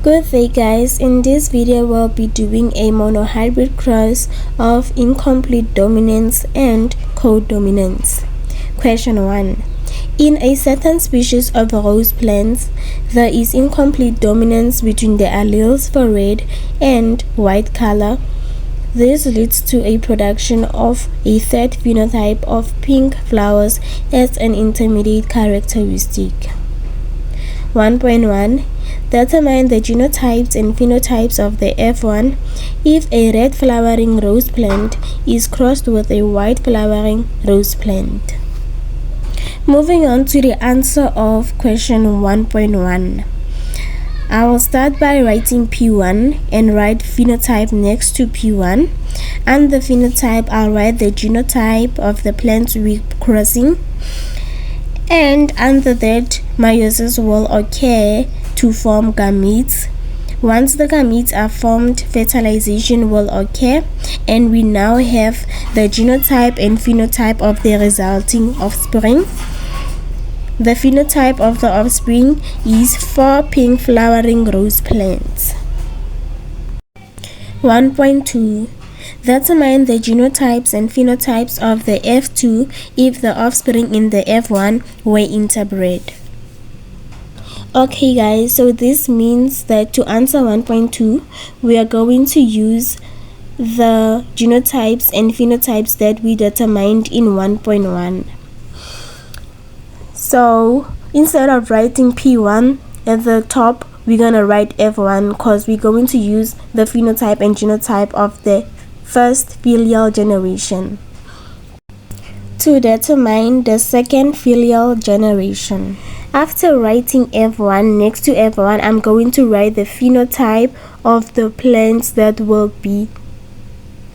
Good day guys, in this video we'll be doing a monohybrid cross of incomplete dominance and codominance. Question 1. In a certain species of rose plants, there is incomplete dominance between the alleles for red and white color. This leads to a production of a third phenotype of pink flowers as an intermediate characteristic. 1.1. Determine the genotypes and phenotypes of the F1 if a red flowering rose plant is crossed with a white flowering rose plant. Moving on to the answer of question 1.1. I will start by writing P1 and write phenotype next to P1. And the phenotype, I'll write the genotype of the plant we're crossing. And under that, meiosis will occur to form gametes. Once the gametes are formed, fertilization will occur, and we now have the genotype and phenotype of the resulting offspring. The phenotype of the offspring is 4 pink flowering rose plants. 1.2. Determine the genotypes and phenotypes of the F2 if the offspring in the F1 were interbred. Okay guys, so this means that to answer 1.2, we are going to use the genotypes and phenotypes that we determined in 1.1. So instead of writing P1 at the top, we're going to write F1 because we're going to use the phenotype and genotype of the first filial generation to determine the second filial generation. After writing F1 next to F1, I'm going to write the phenotype of the plants that will be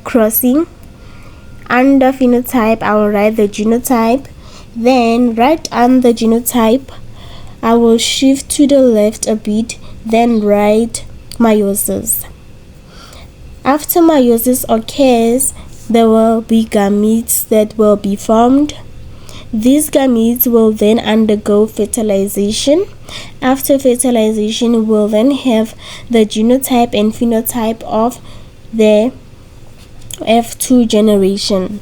crossing. Under phenotype, I will write the genotype. Then right under genotype, I will shift to the left a bit, then write meiosis. After meiosis occurs, there will be gametes that will be formed. These gametes will then undergo fertilization. After fertilization, we'll then have the genotype and phenotype of the F2 generation.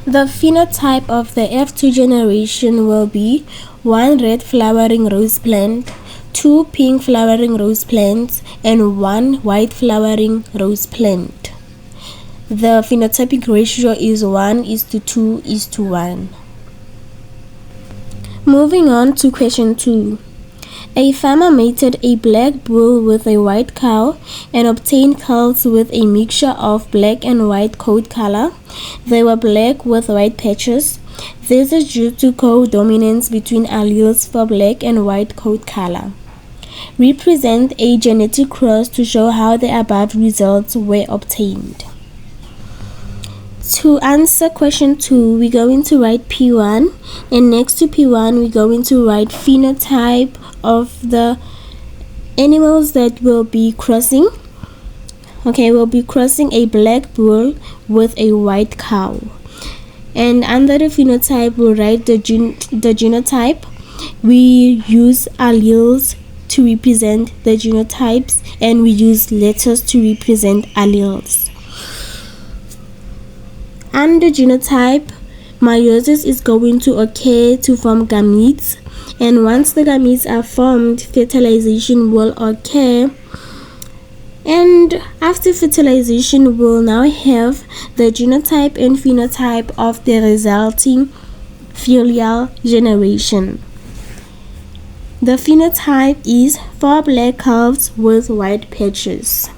The phenotype of the F2 generation will be 1 red flowering rose plant, 2 pink flowering rose plants, and 1 white flowering rose plant. The phenotypic ratio is 1:2:1. Moving on to question 2. A farmer mated a black bull with a white cow and obtained calves with a mixture of black and white coat color. They were black with white patches. This is due to codominance between alleles for black and white coat color. Represent a genetic cross to show how the above results were obtained. To answer question 2, we're going to write P1, and next to P1 we're going to write phenotype of the animals that will be crossing. Okay, we'll be crossing a black bull with a white cow. And under the phenotype we'll write the genotype. We use alleles to represent the genotypes, and we use letters to represent alleles. Under genotype, meiosis is going to occur to form gametes, and once the gametes are formed, fertilization will occur, and after fertilization we'll now have the genotype and phenotype of the resulting filial generation. The phenotype is 4 black calves with white patches.